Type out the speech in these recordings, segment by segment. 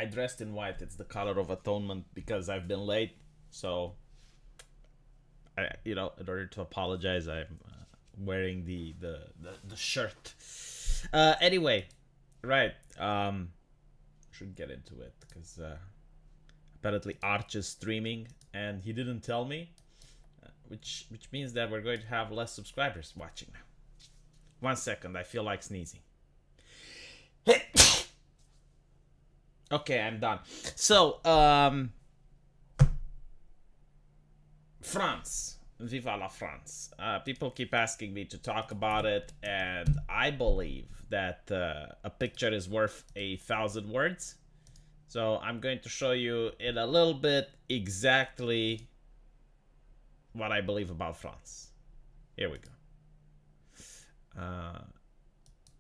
I dressed in white. It's the color of atonement because I've been late. So, in order to apologize, I'm wearing the shirt. Anyway, right. Should get into it because apparently Arch is streaming and he didn't tell me, which means that we're going to have less subscribers watching now. 1 second, I feel like sneezing. Okay, I'm done. So, France. Viva la France. People keep asking me to talk about it, and I believe that a picture is worth 1,000 words. So I'm going to show you in a little bit exactly what I believe about France. Here we go.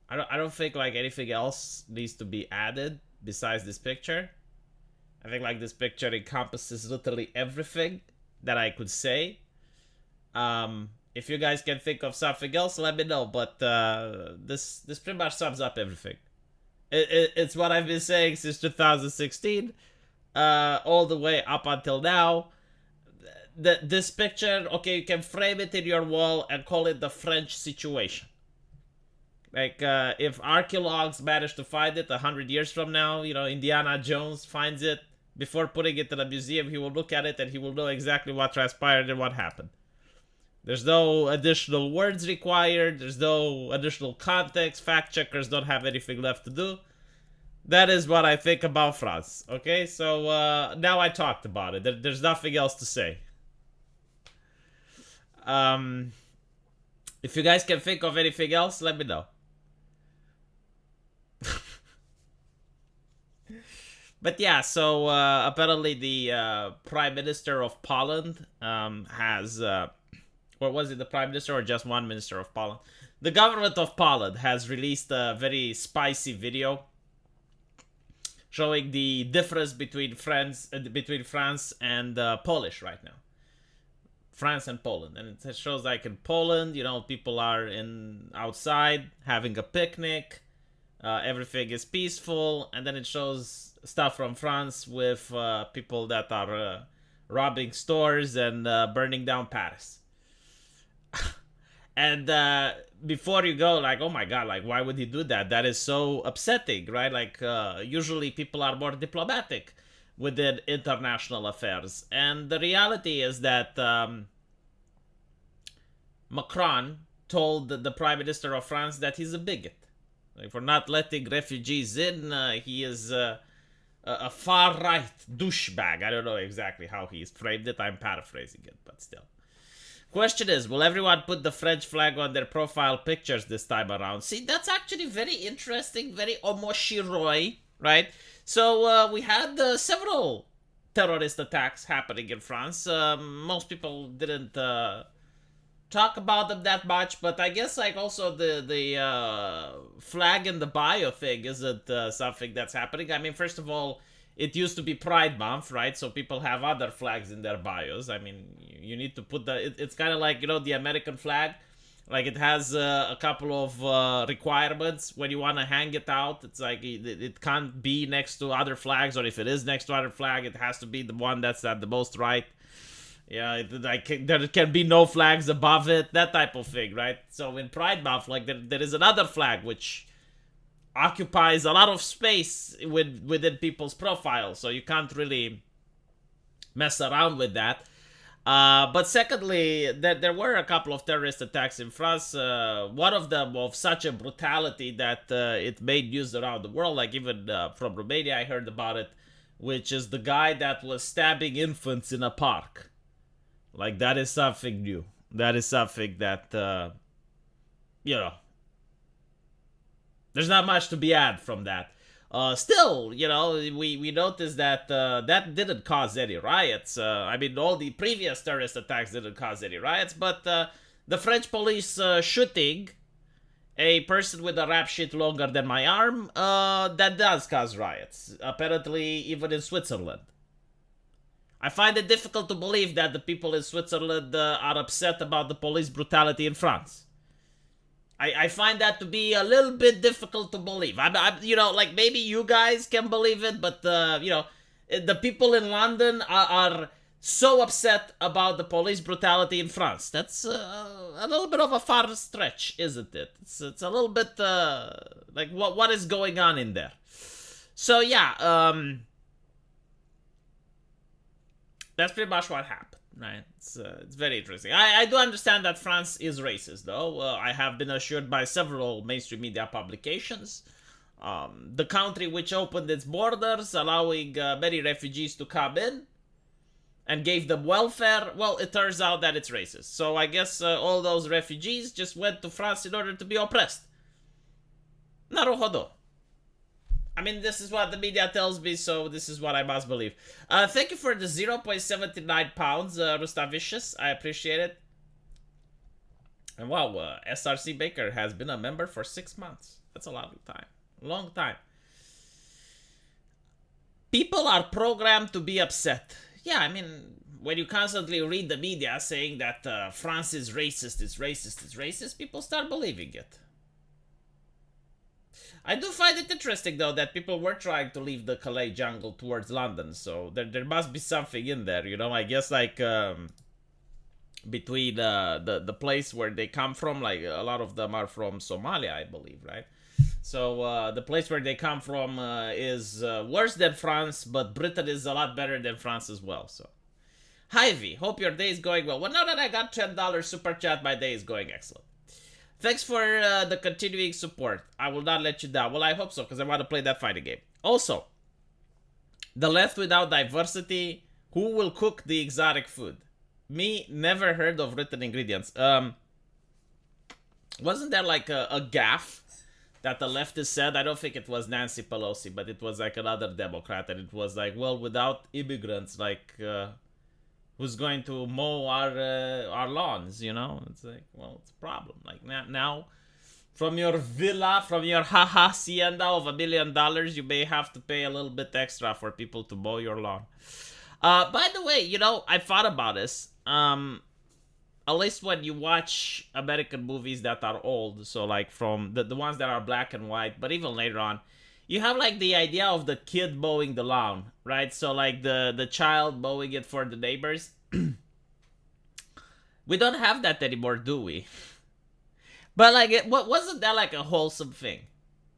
I don't think like anything else needs to be added besides this picture. I think like this picture encompasses literally everything that I could say. If you guys can think of something else, let me know. But this pretty much sums up everything. It's what I've been saying since 2016, all the way up until now. This picture, okay, you can frame it in your wall and call it the French situation. Like, if archaeologues manage to find it 100 years from now, Indiana Jones finds it, before putting it in a museum, he will look at it and he will know exactly what transpired and what happened. There's no additional words required. There's no additional context. Fact checkers don't have anything left to do. That is what I think about France. Okay, so now I talked about it. There's nothing else to say. If you guys can think of anything else, let me know. But yeah, so apparently the Prime Minister of Poland has... or was it the Prime Minister or just one Minister of Poland? The government of Poland has released a very spicy video showing the difference between France and Polish right now. France and Poland. And it shows like in Poland, people are outside having a picnic. Everything is peaceful. And then it shows stuff from France with people that are robbing stores and burning down Paris. And before you go, like, oh my god, like, why would he do that? That is so upsetting, right? Like, usually people are more diplomatic within international affairs. And the reality is that Macron told the Prime Minister of France that he's a bigot. Like, for not letting refugees in, he is a far-right douchebag. I don't know exactly how he's framed it. I'm paraphrasing it, but still. Question is, will everyone put the French flag on their profile pictures this time around? See, that's actually very interesting, very omoshiroi, right? So we had several terrorist attacks happening in France. Most people didn't talk about them that much, but I guess like also the flag in the bio thing isn't something that's happening. I mean, first of all, it used to be Pride Month, right? So people have other flags in their bios. I mean, you need to put it's kind of like, the American flag. Like, it has a couple of requirements when you want to hang it out. It's like it can't be next to other flags, or if it is next to other flag, it has to be the one that's at the most right. Yeah, there can be no flags above it, that type of thing, right? So in Pride Month, like, there is another flag which occupies a lot of space within people's profiles, so you can't really mess around with that. But secondly, there were a couple of terrorist attacks in France. One of them of such a brutality that it made news around the world. Like, even from Romania, I heard about it, which is the guy that was stabbing infants in a park. Like, that is something new. That is something that, there's not much to be had from that. Still, we noticed that that didn't cause any riots. I mean, all the previous terrorist attacks didn't cause any riots, but the French police shooting a person with a rap sheet longer than my arm, that does cause riots. Apparently, even in Switzerland. I find it difficult to believe that the people in Switzerland are upset about the police brutality in France. I find that to be a little bit difficult to believe. You know, like maybe you guys can believe it, but you know, the people in London are so upset about the police brutality in France. That's a little bit of a far stretch, isn't it? It's a little bit like what is going on in there. So yeah, that's pretty much what happened. Right, it's very interesting. I do understand that France is racist, though. I have been assured by several mainstream media publications. The country which opened its borders, allowing many refugees to come in, and gave them welfare, well, it turns out that it's racist. So I guess all those refugees just went to France in order to be oppressed. Naruhodo. I mean, this is what the media tells me, so this is what I must believe. Thank you for the 0.79 pounds, Rustavicious. I appreciate it. And wow, SRC Baker has been a member for 6 months. That's a long time. Long time. People are programmed to be upset. Yeah, I mean, when you constantly read the media saying that France is racist, it's racist, it's racist, people start believing it. I do find it interesting, though, that people were trying to leave the Calais jungle towards London, so there must be something in there, you know? I guess, like, between the place where they come from, like, a lot of them are from Somalia, I believe, right? So, the place where they come from is worse than France, but Britain is a lot better than France as well, so. Hyvie, hope your day is going well. Well, now that I got $10 super chat, my day is going excellent. Thanks for the continuing support. I will not let you down. Well, I hope so, because I want to play that fighting game. Also, the left without diversity, who will cook the exotic food? Me, never heard of written ingredients. Wasn't there like a gaffe that the leftist said? I don't think it was Nancy Pelosi, but it was like another Democrat, and it was like, well, without immigrants, like... who's going to mow our lawns, you know? It's like, well, it's a problem. Like, now from your villa, from your hacienda of $1 million, you may have to pay a little bit extra for people to mow your lawn. By the way, you know, I thought about this. At least when you watch American movies that are old, so like from the ones that are black and white, but even later on, you have like the idea of the kid mowing the lawn, right? So like the child mowing it for the neighbors. We don't have that anymore, do we? But like, wasn't that like a wholesome thing?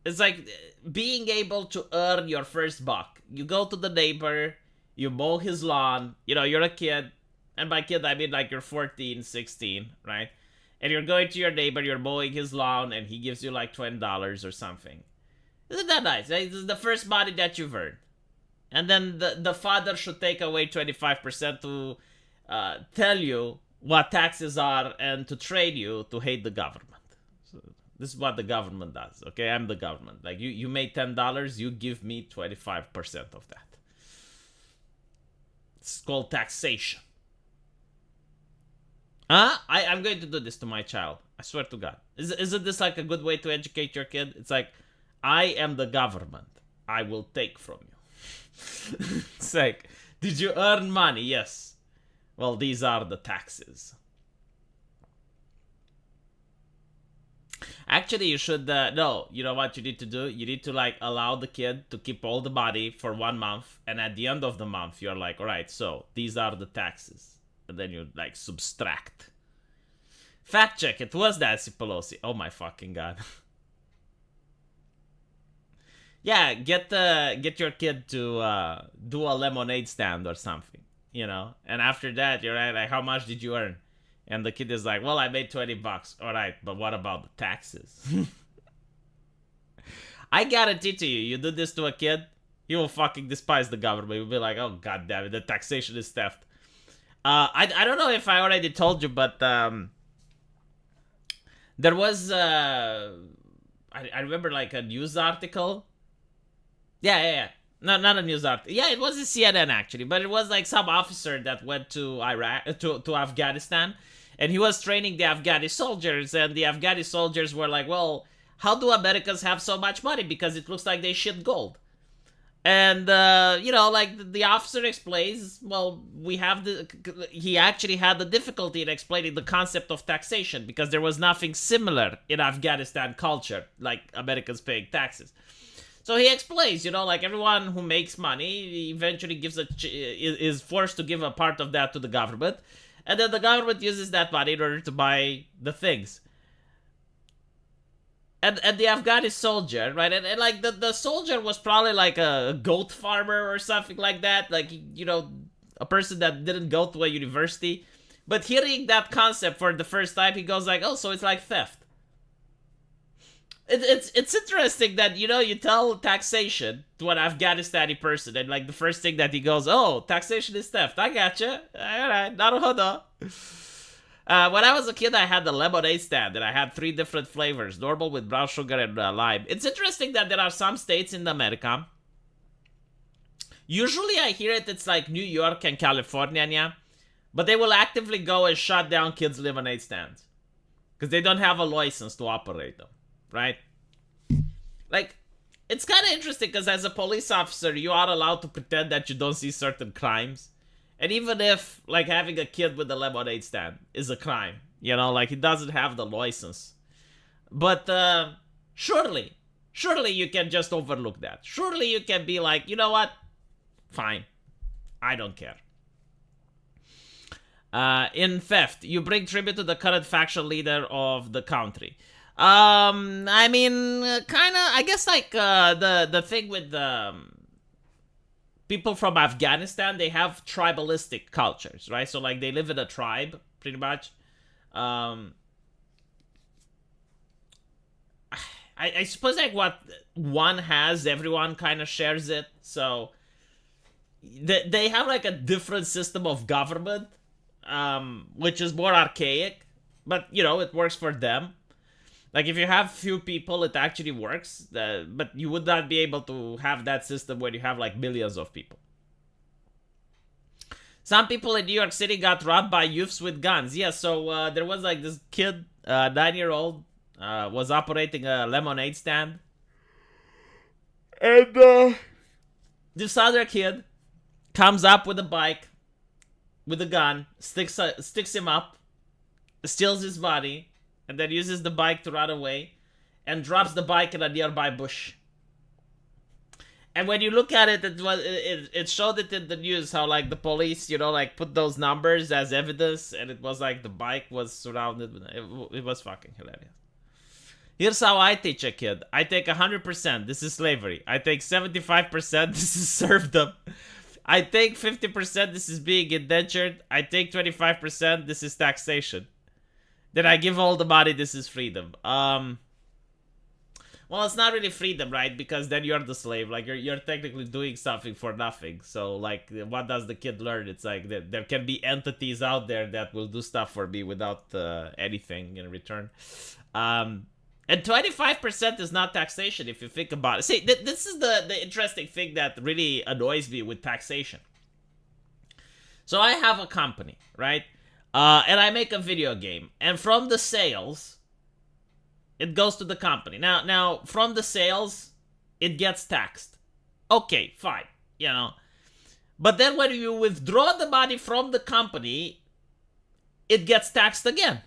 It's like being able to earn your first buck. You go to the neighbor, you mow his lawn, you know, you're a kid. And by kid, I mean like you're 14, 16, right? And you're going to your neighbor, you're mowing his lawn, and he gives you like $20 or something. Isn't that nice? Right? This is the first money that you've earned. And then the father should take away 25% to tell you what taxes are and to train you to hate the government. So this is what the government does, okay? I'm the government. Like, you made $10, you give me 25% of that. It's called taxation. I'm going to do this to my child. I swear to God. Isn't this like a good way to educate your kid? It's like, I am the government. I will take from you. It's like, did you earn money? Yes. Well, these are the taxes. Actually, you should, no, you know what you need to do? You need to, like, allow the kid to keep all the money for 1 month. And at the end of the month, you're like, all right, so these are the taxes. And then you, like, subtract. Fact check, it was Nancy Pelosi. Oh my fucking God. Yeah, get your kid to do a lemonade stand or something, you know? And after that, you're like, how much did you earn? And the kid is like, well, I made $20. All right, but what about the taxes? I guarantee to you, you do this to a kid, he will fucking despise the government. He'll be like, oh, God damn it, the taxation is theft. I don't know if I already told you, but there was, I remember like a news article. Yeah. No, not a news article. Yeah, it was a CNN actually, but it was like some officer that went to Iraq, to Afghanistan, and he was training the Afghani soldiers, and the Afghani soldiers were like, well, how do Americans have so much money? Because it looks like they shit gold. And like the officer explains, well, he actually had the difficulty in explaining the concept of taxation because there was nothing similar in Afghanistan culture, like Americans paying taxes. So he explains, like everyone who makes money eventually is forced to give a part of that to the government, and then the government uses that money in order to buy the things. And the Afghani soldier, right? And like the soldier was probably like a goat farmer or something like that, like a person that didn't go to a university. But hearing that concept for the first time, he goes like, "Oh, so it's like theft." It's interesting that you tell taxation to an Afghanistani person, and like the first thing that he goes, "Oh, taxation is theft." I gotcha. All right, naruhodo. When I was a kid, I had the lemonade stand, and I had 3 different flavors: normal with brown sugar and lime. It's interesting that there are some states in America. Usually, I hear it's like New York and California, yeah, but they will actively go and shut down kids' lemonade stands because they don't have a license to operate them, right? Like, it's kind of interesting because as a police officer, you are allowed to pretend that you don't see certain crimes. And even if, like, having a kid with a lemonade stand is a crime, like, he doesn't have the license. But, surely you can just overlook that. Surely you can be like, you know what? Fine. I don't care. In theft, you bring tribute to the current faction leader of the country. I mean, kind of, I guess, like, the thing with, people from Afghanistan, they have tribalistic cultures, right? So, like, they live in a tribe, pretty much. I suppose, like, what one has, everyone kind of shares it. So, they have, like, a different system of government, which is more archaic. But, it works for them. Like, if you have few people, it actually works. But you would not be able to have that system when you have, like, millions of people. Some people in New York City got robbed by youths with guns. Yeah, so there was, like, this kid, 9-year-old, was operating a lemonade stand. And this other kid comes up with a bike, with a gun, sticks him up, steals his body, and then uses the bike to run away, and drops the bike in a nearby bush. And when you look at it, it showed it in the news how, like, the police, like, put those numbers as evidence, and it was like the bike was surrounded with it was fucking hilarious. Here's how I teach a kid. I take 100%. This is slavery. I take 75%. This is serfdom. I take 50%. This is being indentured. I take 25%. This is taxation. Then I give all the money, this is freedom. Well, it's not really freedom, right? Because then you're the slave. Like, you're technically doing something for nothing. So, like, what does the kid learn? It's like, there can be entities out there that will do stuff for me without anything in return. And 25% is not taxation, if you think about it. See, this is the interesting thing that really annoys me with taxation. So, I have a company, right? And I make a video game, and from the sales, it goes to the company. Now, from the sales, it gets taxed. Okay, fine, But then when you withdraw the money from the company, it gets taxed again,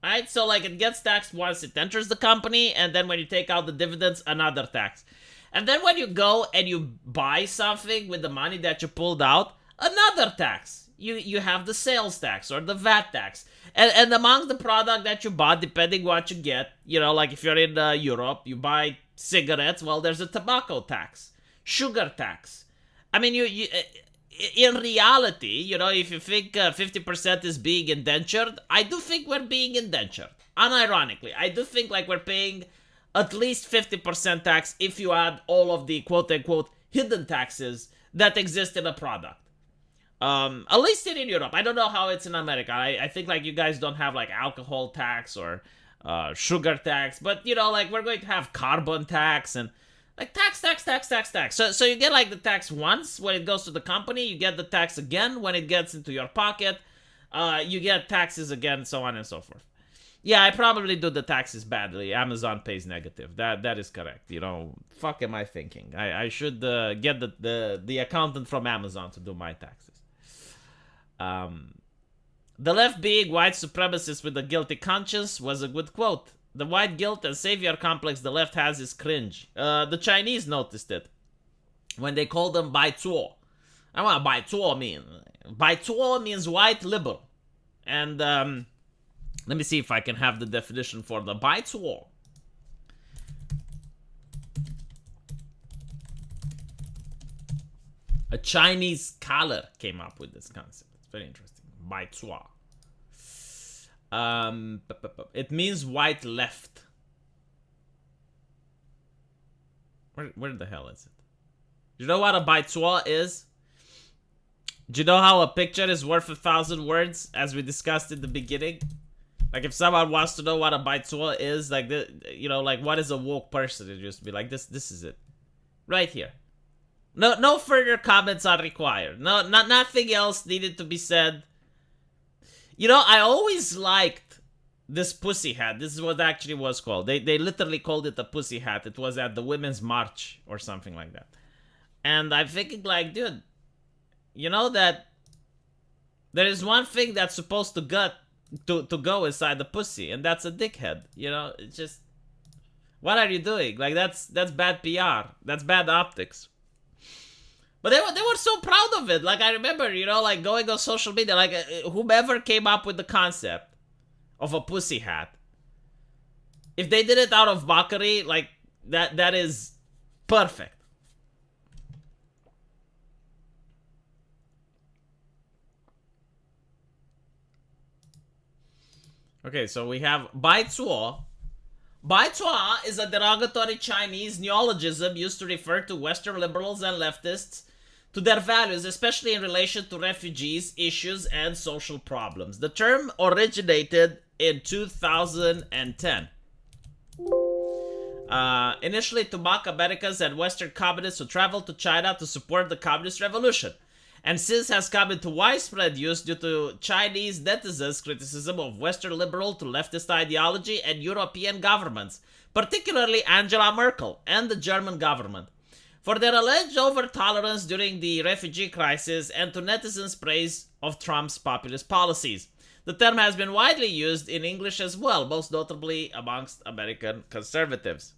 right? So, like, it gets taxed once it enters the company, and then when you take out the dividends, another tax. And then when you go and you buy something with the money that you pulled out, another tax. You have the sales tax or the VAT tax. And among the product that you bought, depending what you get, like if you're in Europe, you buy cigarettes, well, there's a tobacco tax, sugar tax. I mean, you in reality, if you think 50% is being indentured, I do think we're being indentured. Unironically, I do think like we're paying at least 50% tax if you add all of the quote-unquote hidden taxes that exist in a product. At least in Europe. I don't know how it's in America. I think like you guys don't have like alcohol tax or sugar tax, but like we're going to have carbon tax and like tax. So you get like the tax once when it goes to the company, you get the tax again when it gets into your pocket, you get taxes again, so on and so forth. Yeah, I probably do the taxes badly. Amazon pays negative. That is correct. You know, fuck am I thinking? I should get the accountant from Amazon to do my taxes. The left being white supremacist with a guilty conscience was a good quote. The white guilt and savior complex the left has is cringe. The Chinese noticed it when they called them Bai Zuo. I want Bai Zuo mean. Bai Zuo means white liberal. And let me see if I can have the definition for the Bai Zuo. A Chinese scholar came up with this concept. It's very interesting. Bai Zuo. It means white left. Where the hell is it? Do you know what a Bai Zuo is? Do you know how a picture is worth 1,000 words, as we discussed in the beginning? Like, if someone wants to know what a Bai Zuo is, like, you know, like, what is a woke person? It just be like, this is it. Right here. No further comments are required. Nothing else needed to be said. You know, I always liked this pussy hat. This is what actually was called. They literally called it a pussy hat. It was at the Women's March or something like that. And I'm thinking, like, dude, you know that there is one thing that's supposed to go inside the pussy, and that's a dickhead. You know, it's just, what are you doing? Like, that's bad PR. That's bad optics. But they were so proud of it. Like, I remember, you know, like, going on social media, like, whomever came up with the concept of a pussy hat, if they did it out of mockery, like, that is perfect. Okay, so we have Bai Zuo. Bai Zuo is a derogatory Chinese neologism used to refer to Western liberals and leftists to their values, especially in relation to refugees, issues, and social problems. The term originated in 2010. Initially to mock Americans and Western communists who traveled to China to support the Communist Revolution, and since has come into widespread use due to Chinese netizens' criticism of Western liberal to leftist ideology and European governments, particularly Angela Merkel and the German government, for their alleged over-tolerance during the refugee crisis and to netizens' praise of Trump's populist policies. The term has been widely used in English as well, most notably amongst American conservatives.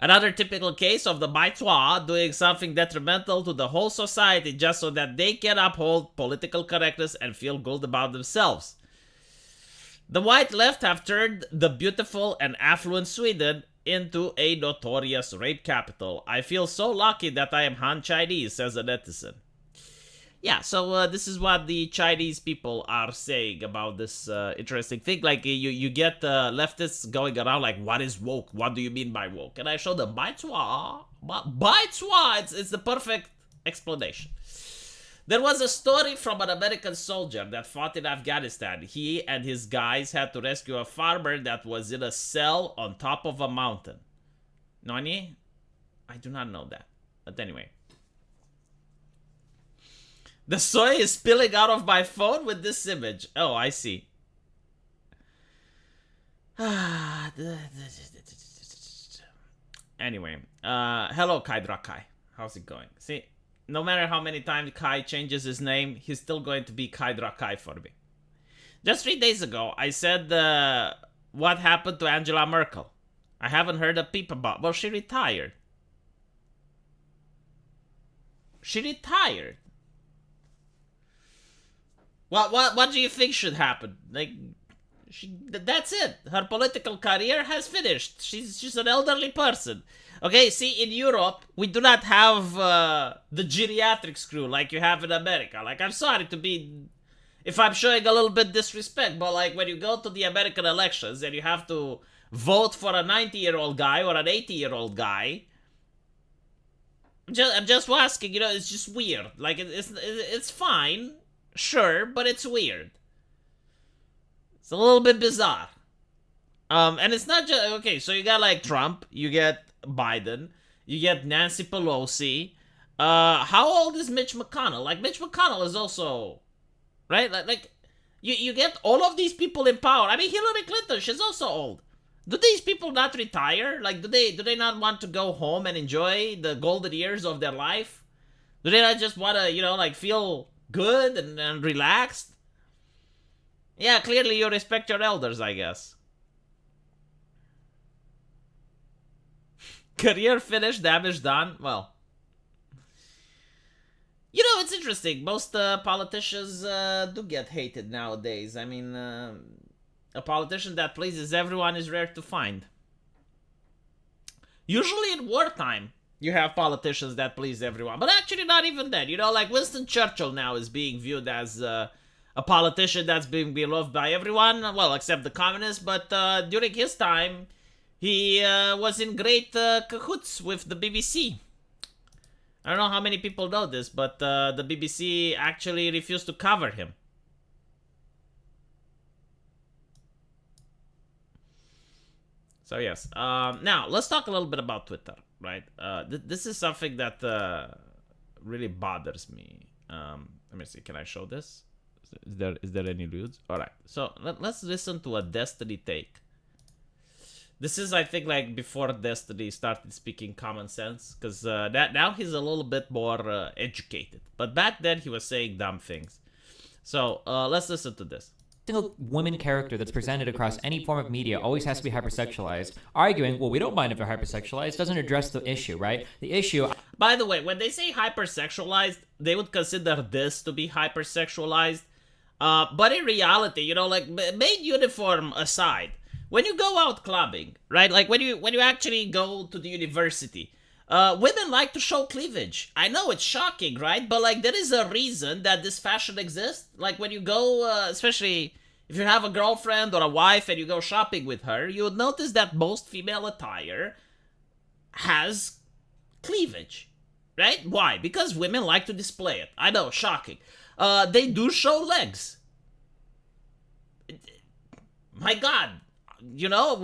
Another typical case of the Bai Zuo doing something detrimental to the whole society just so that they can uphold political correctness and feel good about themselves. The white left have turned the beautiful and affluent Sweden into a notorious rape capital. I feel so lucky that I am Han Chinese, says a netizen. Yeah, so this is what the Chinese people are saying about this interesting thing. Like, you get leftists going around like, what is woke? What do you mean by woke? And I show them, Bai Zuo. Bai Zuo, it's the perfect explanation. There was a story from an American soldier that fought in Afghanistan. He and his guys had to rescue a farmer that was in a cell on top of a mountain. Nani? I do not know that. But anyway. The soy is spilling out of my phone with this image. Oh, I see. Anyway, hello Kaidra Kai. How's it going? See, no matter how many times Kai changes his name, he's still going to be Kaidra Kai for me. Just 3 days ago, I said, what happened to Angela Merkel? I haven't heard a peep about. Well, she retired. She retired. What do you think should happen? Like, that's it. Her political career has finished. She's an elderly person. Okay, see, in Europe, we do not have the geriatrics crew like you have in America. Like, I'm sorry to be, if I'm showing a little bit disrespect, but like when you go to the American elections and you have to vote for a 90-year-old guy or an 80-year-old guy, I'm just asking, you know, it's just weird. Like, it's fine. Sure, but it's weird. It's a little bit bizarre. And it's not just, okay, so you got like Trump, you get Biden, you get Nancy Pelosi. How old is Mitch McConnell? Like, Mitch McConnell is also, right? Like You get all of these people in power. I mean, Hillary Clinton, she's also old. Do these people not retire? Like, do they not want to go home and enjoy the golden years of their life? Do they not just want to, like, feel good and relaxed? Yeah, clearly you respect your elders, I guess. Career finished, damage done. Well, it's interesting. Most politicians do get hated nowadays. I mean, a politician that pleases everyone is rare to find. Usually in wartime, you have politicians that please everyone. But actually not even then. Like Winston Churchill now is being viewed as a politician that's being beloved by everyone. Well, except the communists. But during his time, he was in great cahoots with the BBC. I don't know how many people know this, but the BBC actually refused to cover him. So yes, now let's talk a little bit about Twitter, right? This is something that really bothers me. Let me see, can I show this? Is there any news? All right, so let's listen to a Destiny take. This is, I think, like before Destiny started speaking common sense, because now he's a little bit more educated. But back then he was saying dumb things. So let's listen to this. Single woman character that's presented across any form of media always has to be hypersexualized, arguing, well, we don't mind if they're hypersexualized, doesn't address the issue, right? The issue... By the way, when they say hypersexualized, they would consider this to be hypersexualized. But in reality, like, maid uniform aside, when you go out clubbing, right? Like, when you actually go to the university, women like to show cleavage. I know it's shocking, right? But, like, there is a reason that this fashion exists. Like, when you go, especially if you have a girlfriend or a wife and you go shopping with her, you would notice that most female attire has cleavage, right? Why? Because women like to display it. I know, shocking. They do show legs. My God.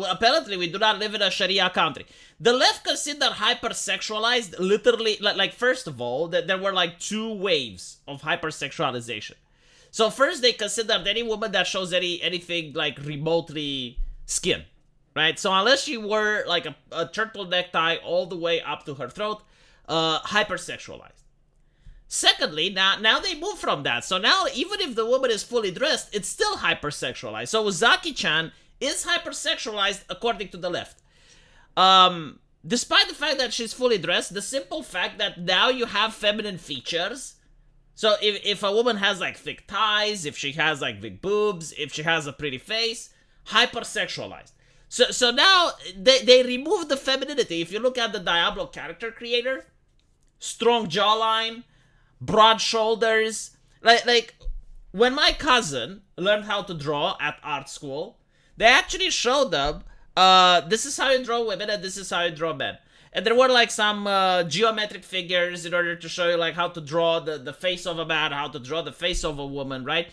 Apparently we do not live in a Sharia country. The left consider hypersexualized literally, like first of all, that there were like two waves of hypersexualization. So first they considered any woman that shows anything like remotely skin, right? So unless you wore like a turtleneck tie all the way up to her throat, hypersexualized. Secondly, now they move from that. So now even if the woman is fully dressed, it's still hypersexualized. So Uzaki-chan is hypersexualized according to the left. Despite the fact that she's fully dressed, the simple fact that now you have feminine features. So if a woman has like thick thighs, if she has like big boobs, if she has a pretty face, hypersexualized. So now they remove the femininity. If you look at the Diablo character creator, strong jawline, broad shoulders. Like when my cousin learned how to draw at art school, they actually showed them, this is how you draw women and this is how you draw men. And there were like some geometric figures in order to show you like how to draw the face of a man, how to draw the face of a woman, right?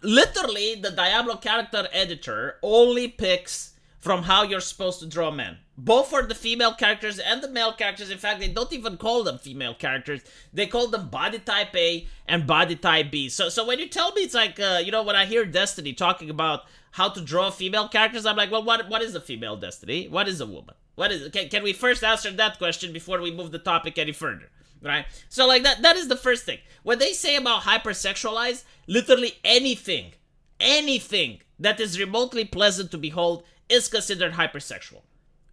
Literally, the Diablo character editor only picks from how you're supposed to draw men. Both for the female characters and the male characters. In fact, they don't even call them female characters. They call them body type A and body type B. So when you tell me it's like, when I hear Destiny talking about how to draw female characters, I'm like, well, what is a female Destiny? What is a woman? What is it? Can we first answer that question before we move the topic any further? Right? So like that is the first thing. When they say about hypersexualized, literally anything that is remotely pleasant to behold is considered hypersexual.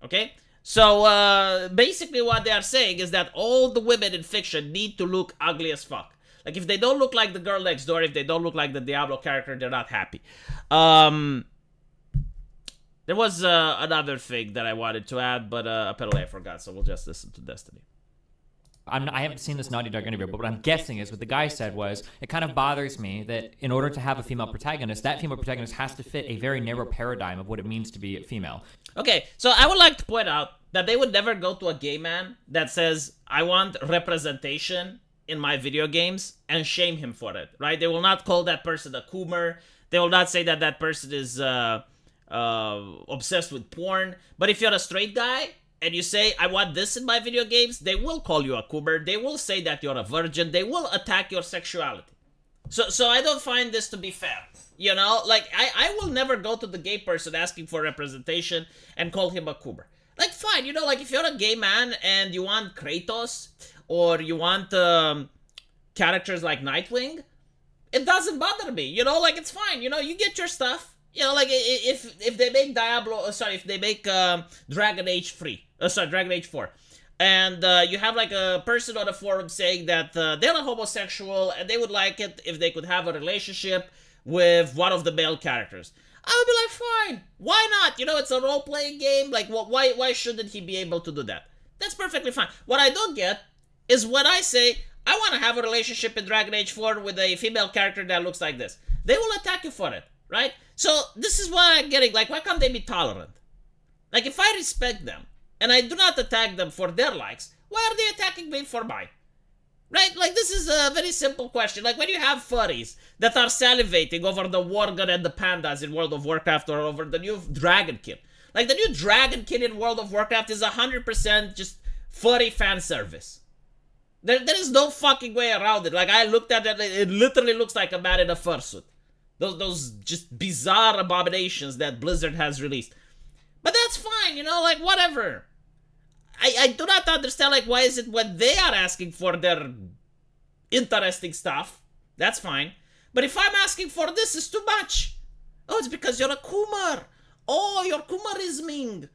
Okay? So, basically what they are saying is that all the women in fiction need to look ugly as fuck. Like, if they don't look like the girl next door, if they don't look like the Diablo character, they're not happy. There was another thing that I wanted to add, but apparently I forgot, so we'll just listen to Destiny. I haven't seen this Naughty Dog interview, but what I'm guessing is what the guy said was, it kind of bothers me that in order to have a female protagonist, that female protagonist has to fit a very narrow paradigm of what it means to be a female. Okay, so I would like to point out that they would never go to a gay man that says, I want representation in my video games, and shame him for it, right? They will not call that person a coomer. They will not say that that person is obsessed with porn. But if you're a straight guy, and you say, I want this in my video games, they will call you a coomer. They will say that you're a virgin. They will attack your sexuality. So I don't find this to be fair. You know, like I will never go to the gay person asking for representation and call him a coomer. Like, fine, you know, like if you're a gay man and you want Kratos or you want characters like Nightwing, it doesn't bother me. You know, like it's fine. You know, you get your stuff. You know, like if they make if they make Dragon Age 3, Dragon Age 4, and you have like a person on the forum saying that they're a homosexual and they would like it if they could have a relationship with one of the male characters. I would be like, fine, why not? You know, it's a role-playing game. Like, why shouldn't he be able to do that? That's perfectly fine. What I don't get is when I say, I want to have a relationship in Dragon Age 4 with a female character that looks like this. They will attack you for it, right? So, this is what I'm getting. Like, why can't they be tolerant? Like, if I respect them, and I do not attack them for their likes, why are they attacking me for mine? Right? Like, this is a very simple question. Like, when you have furries that are salivating over the Worgen and the pandas in World of Warcraft or over the new Dragonkin. Like, the new Dragonkin in World of Warcraft is 100% just furry fan service. There is no fucking way around it. Like, I looked at it, it literally looks like a man in a fursuit. Those just bizarre abominations that Blizzard has released. But that's fine, you know, like, whatever. I do not understand, like, why is it when they are asking for their interesting stuff, that's fine. But if I'm asking for this, it's too much. Oh, it's because you're a Kumar. Oh, you're Kumarisming.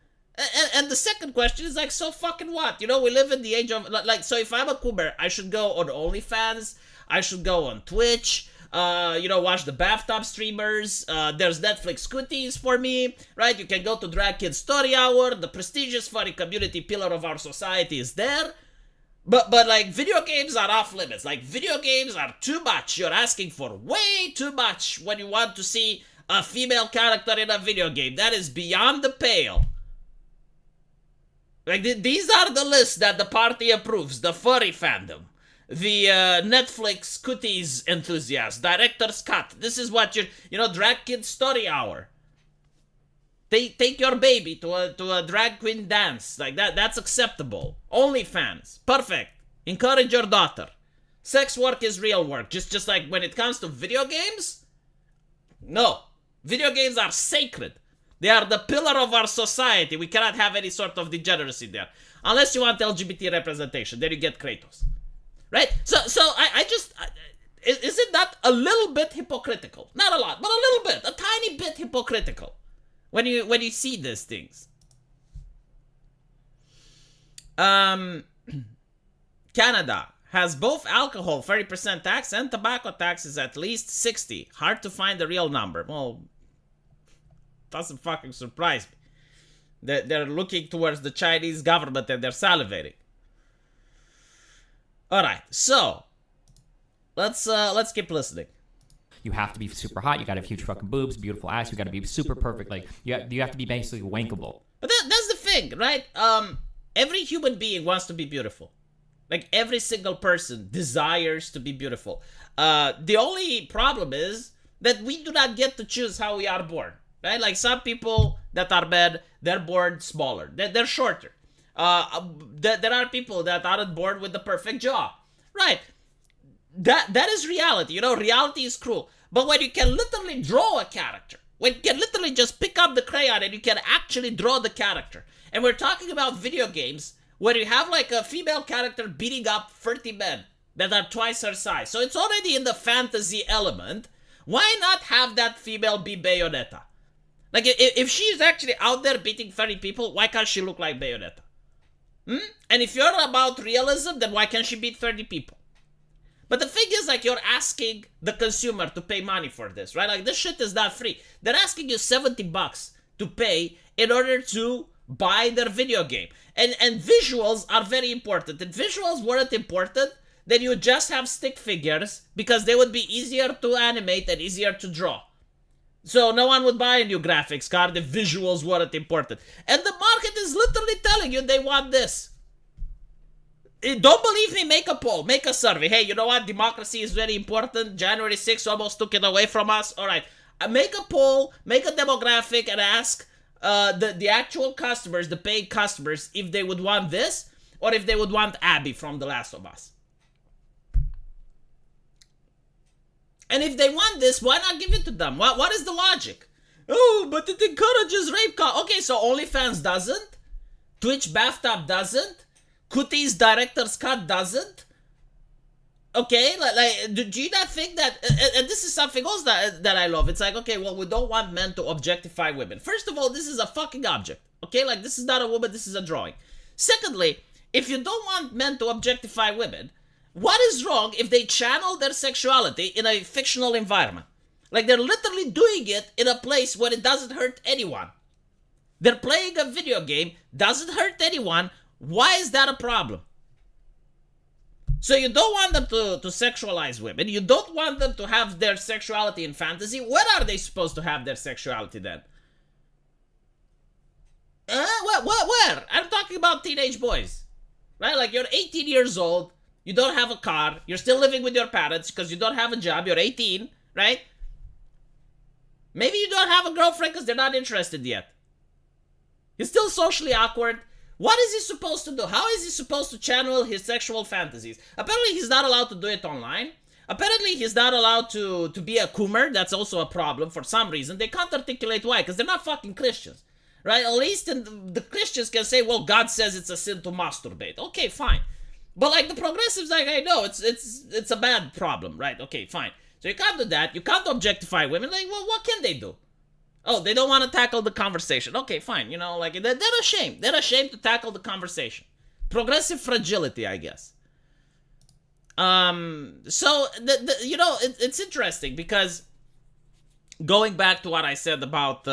And the second question is like, so fucking what? You know, we live in the age of, like, so if I'm a Kumar, I should go on OnlyFans, I should go on Twitch, you know, watch the bathtub streamers, there's Netflix cooties for me, right? You can go to Drag Kid Story Hour, the prestigious furry community pillar of our society is there. But like, video games are off limits. Like, video games are too much. You're asking for way too much when you want to see a female character in a video game. That is beyond the pale. Like, these are the lists that the party approves. The furry fandom. The Netflix cooties enthusiasts. Director's cut. This is what you know, Drag Kid Story Hour. Take your baby to a drag queen dance. Like, that's acceptable. OnlyFans. Perfect. Encourage your daughter. Sex work is real work. Just like when it comes to video games, no. Video games are sacred. They are the pillar of our society. We cannot have any sort of degeneracy there. Unless you want LGBT representation. Then you get Kratos. Right? So I just... is it not a little bit hypocritical? Not a lot, but a little bit. A tiny bit hypocritical. When you see these things. Canada has both alcohol 30% tax and tobacco taxes at least 60. Hard to find the real number. Well, doesn't fucking surprise me. They're looking towards the Chinese government and they're salivating. All right, so let's keep listening. You have to be super hot. You got to have huge fucking boobs, beautiful ass. You got to be super perfect. Like, you have to be basically wankable. But that's the thing, right? Every human being wants to be beautiful. Like, every single person desires to be beautiful. The only problem is that we do not get to choose how we are born, right? Like, some people that are men, they're born smaller. They're shorter. There are people that aren't born with the perfect jaw, right? That is reality. You know, reality is cruel. But when you can literally draw a character, when you can literally just pick up the crayon and you can actually draw the character, and we're talking about video games where you have like a female character beating up 30 men that are twice her size, so it's already in the fantasy element. Why not have that female be Bayonetta? Like, if she's actually out there beating 30 people, why can't she look like Bayonetta? And if you're about realism, then why can't she beat 30 people? But the thing is, like, you're asking the consumer to pay money for this, right? Like, this shit is not free. They're asking you $70 to pay in order to buy their video game. And visuals are very important. If visuals weren't important, then you would just have stick figures because they would be easier to animate and easier to draw. So no one would buy a new graphics card if visuals weren't important. And the market is literally telling you they want this. Don't believe me? Make a poll. Make a survey. Hey, you know what? Democracy is very important. January 6th almost took it away from us. All right. Make a poll. Make a demographic and ask the actual customers, the paid customers, if they would want this or if they would want Abby from The Last of Us. And if they want this, why not give it to them? What is the logic? Oh, but it encourages rape. Okay, so OnlyFans doesn't? Twitch Bathtub doesn't? Cooties Director's Cut doesn't? Okay, do you not think that, and this is something else that I love. It's like, okay, well, we don't want men to objectify women. First of all, this is a fucking object. Okay, like, this is not a woman, this is a drawing. Secondly, if you don't want men to objectify women, what is wrong if they channel their sexuality in a fictional environment? Like, they're literally doing it in a place where it doesn't hurt anyone. They're playing a video game, doesn't hurt anyone. Why is that a problem? So you don't want them to sexualize women. You don't want them to have their sexuality in fantasy. Where are they supposed to have their sexuality then? Where? I'm talking about teenage boys. Right? Like, you're 18 years old. You don't have a car. You're still living with your parents because you don't have a job. You're 18, right? Maybe you don't have a girlfriend because they're not interested yet. You're still socially awkward. What is he supposed to do? How is he supposed to channel his sexual fantasies? Apparently, he's not allowed to do it online. Apparently, he's not allowed to be a coomer. That's also a problem for some reason. They can't articulate why, because they're not fucking Christians. Right? At least the Christians can say, well, God says it's a sin to masturbate. Okay, fine. But like the progressives, like I know, it's a bad problem, right? Okay, fine. So you can't do that. You can't objectify women. Like, well, what can they do? Oh, they don't want to tackle the conversation. Okay, fine. You know, like, they're ashamed. They're ashamed to tackle the conversation. Progressive fragility, I guess. So, you know, it's interesting because going back to what I said about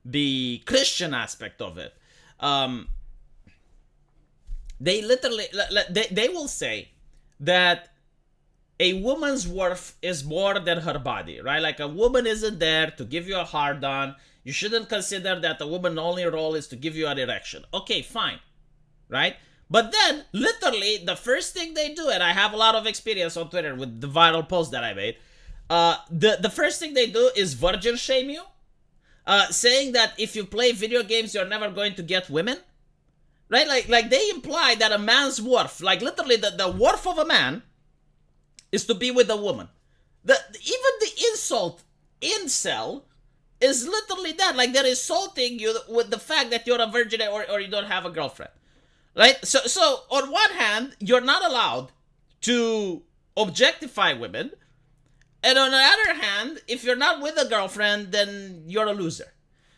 the Christian aspect of it, they literally, they will say that a woman's worth is more than her body, right? Like, a woman isn't there to give you a hard on. You shouldn't consider that the woman's only role is to give you an erection. Okay, fine, right? But then, literally, the first thing they do, and I have a lot of experience on Twitter with the viral post that I made, the first thing they do is virgin shame you, saying that if you play video games, you're never going to get women, right? Like they imply that a man's worth, like literally the worth of a man is to be with a woman. Even the insult, incel, is literally that. Like, they're insulting you with the fact that you're a virgin or you don't have a girlfriend. Right? So on one hand, you're not allowed to objectify women. And on the other hand, if you're not with a girlfriend, then you're a loser.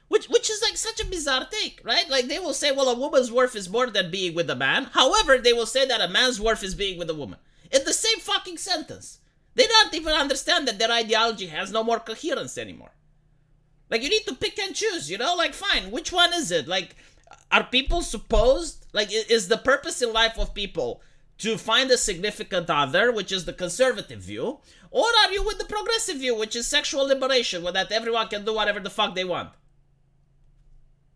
Which is like such a bizarre take, right? Like, they will say, well, a woman's worth is more than being with a man. However, they will say that a man's worth is being with a woman. In the same fucking sentence. They don't even understand that their ideology has no more coherence anymore. Like, you need to pick and choose, you know? Like, fine, which one is it? Like, are people supposed... Like, is the purpose in life of people to find a significant other, which is the conservative view? Or are you with the progressive view, which is sexual liberation, where that everyone can do whatever the fuck they want?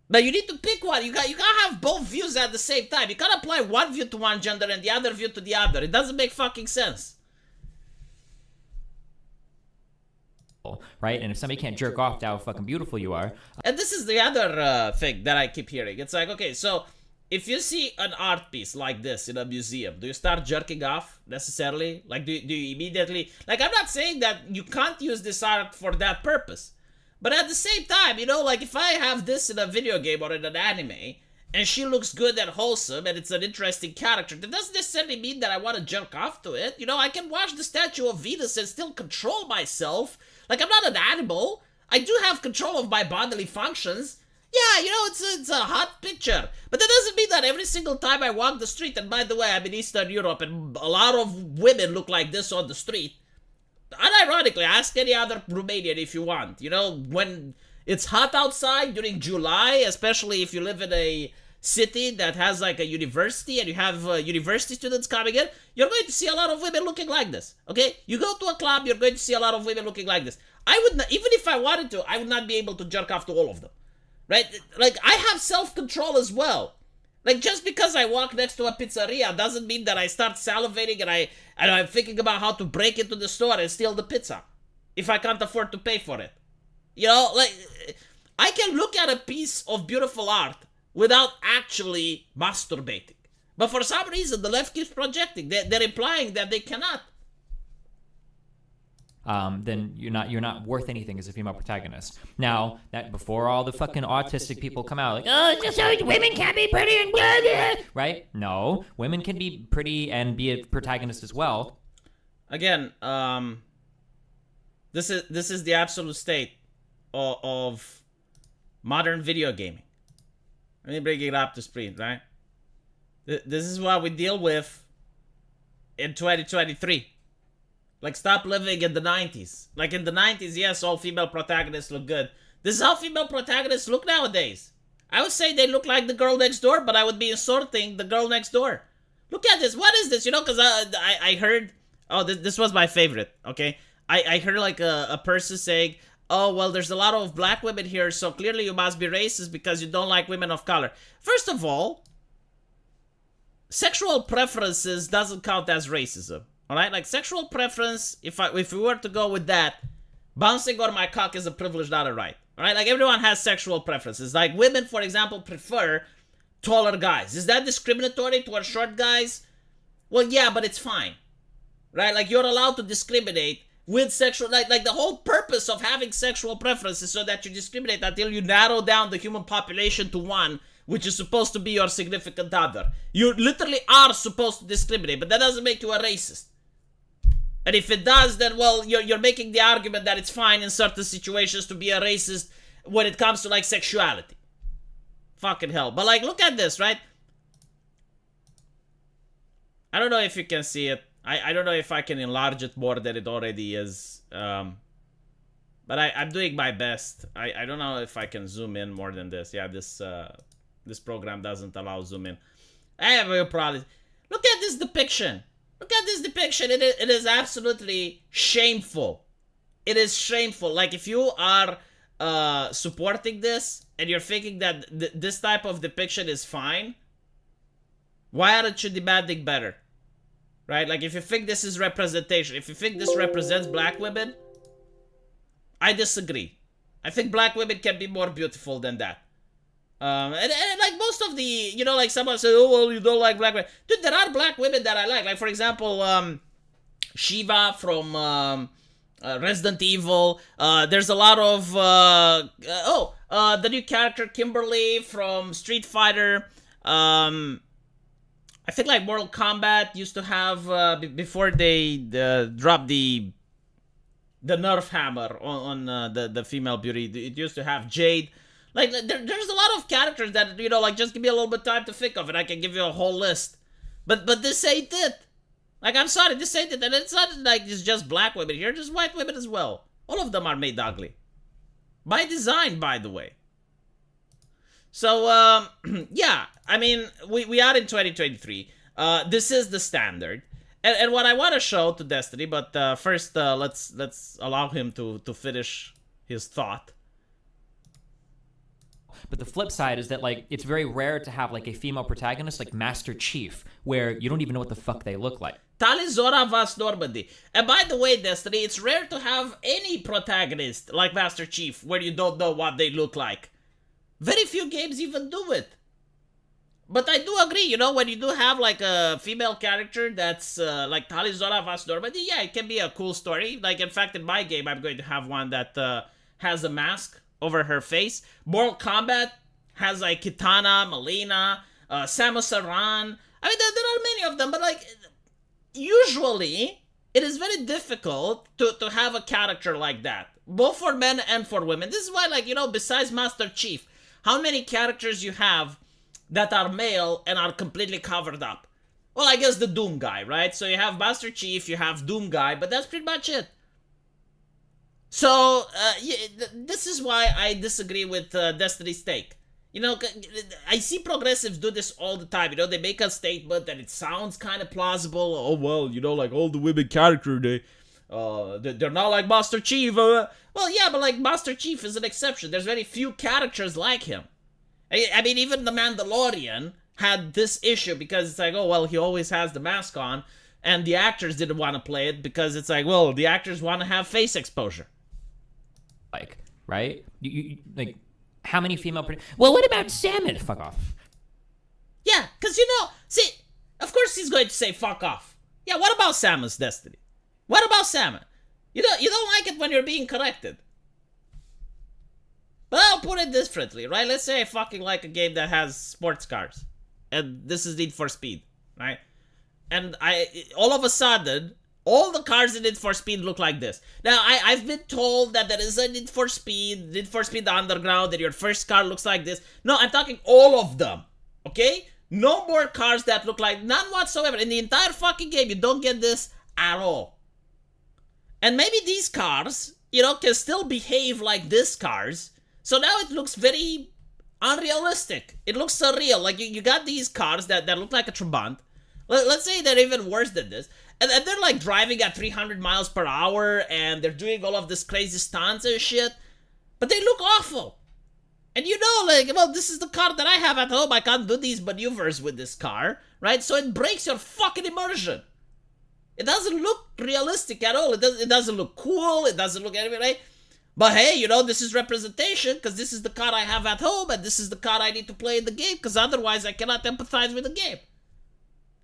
But you need to pick one. You can't have both views at the same time. You can't apply one view to one gender and the other view to the other. It doesn't make fucking sense. Right? And if somebody can't jerk off to how fucking beautiful you are. And this is the other thing that I keep hearing. It's like, okay, so if you see an art piece like this in a museum, do you start jerking off necessarily? Like, do you immediately... Like, I'm not saying that you can't use this art for that purpose. But at the same time, you know, like, if I have this in a video game or in an anime, and she looks good and wholesome, and it's an interesting character, that doesn't necessarily mean that I want to jerk off to it. You know, I can watch the statue of Venus and still control myself. Like, I'm not an animal. I do have control of my bodily functions. Yeah, you know, it's a hot picture. But that doesn't mean that every single time I walk the street, and by the way, I'm in Eastern Europe, and a lot of women look like this on the street. Unironically, ask any other Romanian if you want. You know, when it's hot outside during July, especially if you live in a city that has like a university and you have university students coming in, you're going to see a lot of women looking like this. Okay? You go to a club, you're going to see a lot of women looking like this. I would not, even if I wanted to, I would not be able to jerk off to all of them. Right? Like, I have self-control as well. Like, just because I walk next to a pizzeria doesn't mean that I start salivating and I'm thinking about how to break into the store and steal the pizza if I can't afford to pay for it. You know, like, I can look at a piece of beautiful art without actually masturbating. But for some reason, the left keeps projecting. They're implying that they cannot. then you're not worth anything as a female protagonist. Now, that before all the fucking autistic people come out like, oh, it's just so women can't be pretty and blah, blah, right? No, women can be pretty and be a protagonist as well. Again, this is the absolute state of modern video gaming. Let me bring it up to speed, right? This is what we deal with in 2023. Like, stop living in the 90s. Like, in the 90s, yes, all female protagonists look good. This is how female protagonists look nowadays. I would say they look like the girl next door, but I would be insulting the girl next door. Look at this. What is this? You know, because I heard... Oh, this was my favorite, okay? I heard, like, a person saying, oh, well, there's a lot of black women here, so clearly you must be racist because you don't like women of color. First of all, sexual preferences doesn't count as racism. Alright, like sexual preference, if we were to go with that, bouncing on my cock is a privilege, not a right. Alright, like everyone has sexual preferences. Like women, for example, prefer taller guys. Is that discriminatory towards short guys? Well, yeah, but it's fine. Right, like you're allowed to discriminate with sexual, like the whole purpose of having sexual preferences so that you discriminate until you narrow down the human population to one, which is supposed to be your significant other. You literally are supposed to discriminate, but that doesn't make you a racist. And if it does, then, well, you're making the argument that it's fine in certain situations to be a racist when it comes to, like, sexuality. Fucking hell. But, like, look at this, right? I don't know if you can see it. I don't know if I can enlarge it more than it already is. But I'm doing my best. I don't know if I can zoom in more than this. Yeah, this program doesn't allow zoom in. I have a problem. Look at this depiction. Look at this depiction. It is absolutely shameful. It is shameful. Like, if you are supporting this and you're thinking that this type of depiction is fine, why aren't you demanding better? Right? Like, if you think this is representation, if you think this represents black women, I disagree. I think black women can be more beautiful than that. And like most of the, you know, like someone said, oh, well, you don't like black women. Dude, there are black women that I like. Like, for example, Shiva from Resident Evil. There's a lot of, the new character, Kimberly from Street Fighter. I think, like, Mortal Kombat used to have, before they dropped the Nerf hammer on the female beauty, it used to have Jade. Like, there's a lot of characters that, you know, like, just give me a little bit of time to think of it. I can give you a whole list. But this ain't it. Like, I'm sorry, this ain't it. And it's not like it's just black women here. There's white women as well. All of them are made ugly. By design, by the way. So, yeah. I mean, we are in 2023. This is the standard. And what I want to show to Destiny, but first, let's allow him to finish his thought. But the flip side is that, like, it's very rare to have, like, a female protagonist like Master Chief, where you don't even know what the fuck they look like. Tali Zora Vas Normandy. And by the way, Destiny, it's rare to have any protagonist like Master Chief where you don't know what they look like. Very few games even do it. But I do agree, you know, when you do have, like, a female character that's, like Tali Zora Vas Normandy, yeah, it can be a cool story. Like, in fact, in my game, I'm going to have one that has a mask over her face. Mortal Kombat has, like, Kitana, Melina, Samus Aran. I mean, there are many of them, but, like, usually, it is very difficult to have a character like that. Both for men and for women. This is why, like, you know, besides Master Chief, how many characters you have that are male and are completely covered up? Well, I guess the Doom guy, right? So you have Master Chief, you have Doom guy, but that's pretty much it. So, yeah, this is why I disagree with Destiny's take. You know, I see progressives do this all the time. You know, they make a statement and it sounds kind of plausible. Oh, well, you know, like all the women character, they're not like Master Chief. Well, yeah, but like Master Chief is an exception. There's very few characters like him. I mean, even the Mandalorian had this issue because it's like, oh, well, he always has the mask on. And the actors didn't want to play it because it's like, well, the actors want to have face exposure. Like, right? You like, how many female... Well, what about Salmon? Fuck off. Yeah, because, you know, see, of course he's going to say fuck off. Yeah, what about Samus Destiny? What about Salmon? You don't like it when you're being corrected. But I'll put it differently, right? Let's say I fucking like a game that has sports cars, and this is Need for Speed, right? And all of a sudden, all the cars in Need for Speed look like this. Now, I've been told that there is a Need for Speed the Underground, that your first car looks like this. No, I'm talking all of them, okay? No more cars that look like, none whatsoever. In the entire fucking game, you don't get this at all. And maybe these cars, can still behave like these cars. So now it looks very unrealistic. It looks surreal. Like, you got these cars that look like a Trabant. Let's say they're even worse than this. And they're like driving at 300 miles per hour, and they're doing all of this crazy stunts and shit. But they look awful. And this is the car that I have at home. I can't do these maneuvers with this car, right? So it breaks your fucking immersion. It doesn't look realistic at all. It doesn't look cool. It doesn't look anything, right? But hey, this is representation, because this is the car I have at home, and this is the car I need to play in the game, because otherwise I cannot empathize with the game.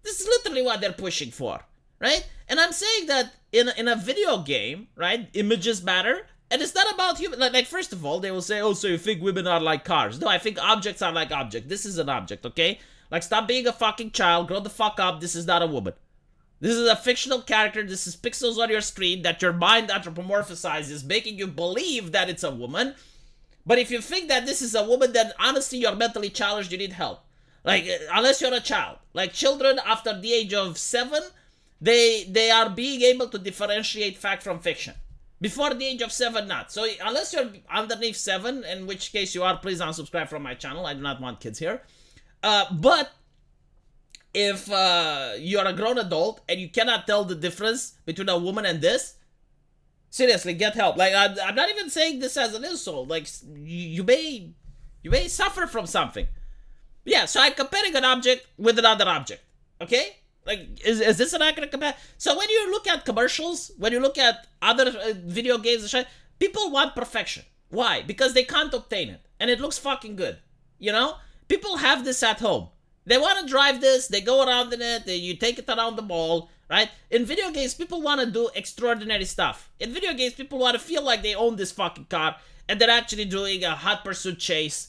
This is literally what they're pushing for, right? And I'm saying that in a video game, right, images matter, and it's not about human. Like first of all, they will say, oh, so you think women are like cars. No, I think objects are like objects. This is an object, okay? Like, stop being a fucking child, grow the fuck up, this is not a woman. This is a fictional character, this is pixels on your screen that your mind anthropomorphizes, making you believe that it's a woman. But if you think that this is a woman, then honestly, you're mentally challenged, you need help. Like, unless you're a child. Like, children after the age of 7, they are being able to differentiate fact from fiction. Before the age of 7, not. So, unless you're underneath 7, in which case you are, please unsubscribe from my channel. I do not want kids here. But if you're a grown adult and you cannot tell the difference between a woman and this, seriously, get help. Like, I'm not even saying this as an insult. Like, you may suffer from something. Yeah, so I'm comparing an object with another object, okay? Like, is this an accurate comparison? So when you look at commercials, when you look at other video games and shit, people want perfection. Why? Because they can't obtain it, and it looks fucking good, People have this at home. They want to drive this, they go around in it, you take it around the mall, right? In video games, people want to do extraordinary stuff. In video games, people want to feel like they own this fucking car, and they're actually doing a hot pursuit chase,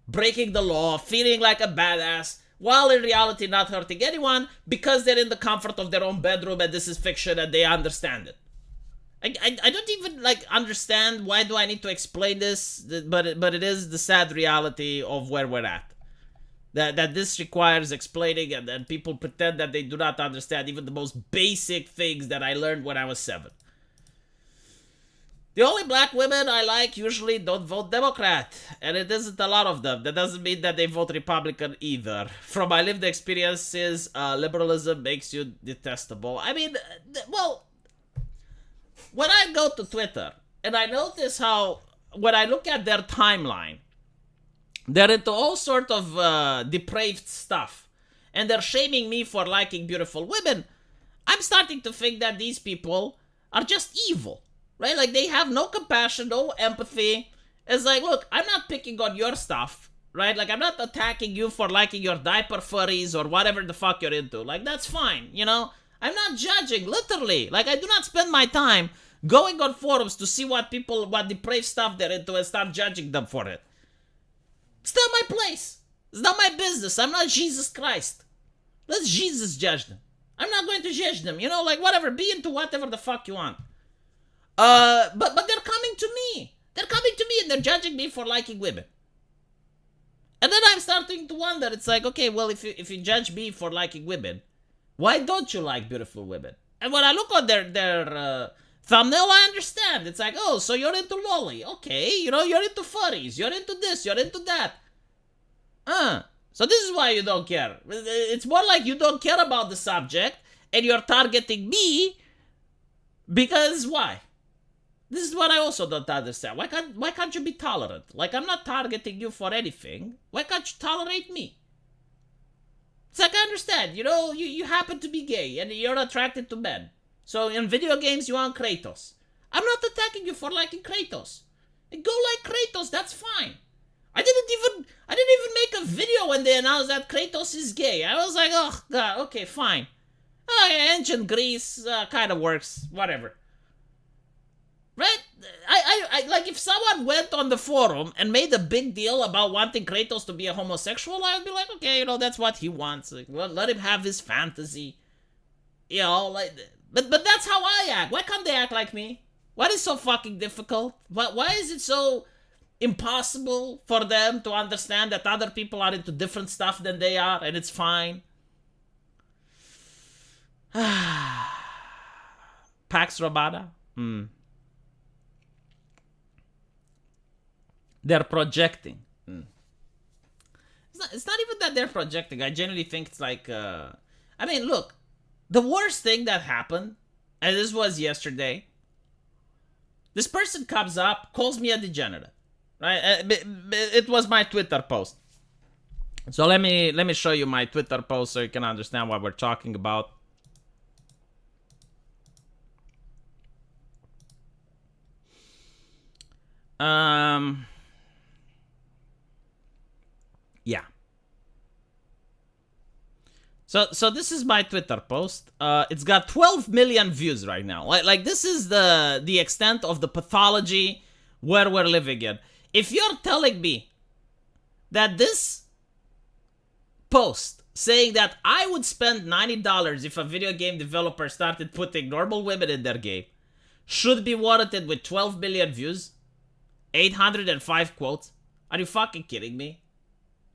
breaking the law, feeling like a badass, while in reality not hurting anyone, because they're in the comfort of their own bedroom and this is fiction and they understand it. I don't even understand why do I need to explain this, but it is the sad reality of where we're at. That this requires explaining, and people pretend that they do not understand even the most basic things that I learned when I was 7. The only black women I like usually don't vote Democrat, and it isn't a lot of them. That doesn't mean that they vote Republican either. From my lived experiences, liberalism makes you detestable. I mean, well, when I go to Twitter, and I notice how, when I look at their timeline, they're into all sort of depraved stuff, and they're shaming me for liking beautiful women. I'm starting to think that these people are just evil. Right? Like, they have no compassion, no empathy. It's like, look, I'm not picking on your stuff, right? Like, I'm not attacking you for liking your diaper furries or whatever the fuck you're into. Like, that's fine, I'm not judging, literally. Like, I do not spend my time going on forums to see what depraved stuff they're into and start judging them for it. It's not my place. It's not my business. I'm not Jesus Christ. Let Jesus judge them. I'm not going to judge them, whatever. Be into whatever the fuck you want. But they're coming to me. They're coming to me and they're judging me for liking women. And then I'm starting to wonder, it's like, okay, well, if you judge me for liking women, why don't you like beautiful women? And when I look on their thumbnail, I understand. It's like, oh, so you're into lolly. Okay, you're into furries. You're into this. You're into that. So this is why you don't care. It's more like you don't care about the subject and you're targeting me because why? This is what I also don't understand. Why can't you be tolerant? Like, I'm not targeting you for anything. Why can't you tolerate me? It's like, I understand, you happen to be gay and you're attracted to men. So in video games, you want Kratos. I'm not attacking you for liking Kratos. Go like Kratos, that's fine. I didn't even make a video when they announced that Kratos is gay. I was like, oh, God, okay, fine. Oh, yeah, ancient Greece kind of works, whatever. Right? I like if someone went on the forum and made a big deal about wanting Kratos to be a homosexual, I would be like, okay, you know, that's what he wants. Like, well, let him have his fantasy. You know, like, but that's how I act. Why can't they act like me? What is so fucking difficult? Why is it so impossible for them to understand that other people are into different stuff than they are, and it's fine? Pax Romana? They're projecting. It's not even that they're projecting. I genuinely think it's like, I mean, look, the worst thing that happened, and this was yesterday, this person comes up, calls me a degenerate, right? It was my Twitter post. So let me show you my Twitter post so you can understand what we're talking about. Yeah. So this is my Twitter post. It's got 12 million views right now. Like this is the extent of the pathology where we're living in. If you're telling me that this post saying that I would spend $90 if a video game developer started putting normal women in their game should be warranted with 12 million views, 805 quotes, are you fucking kidding me?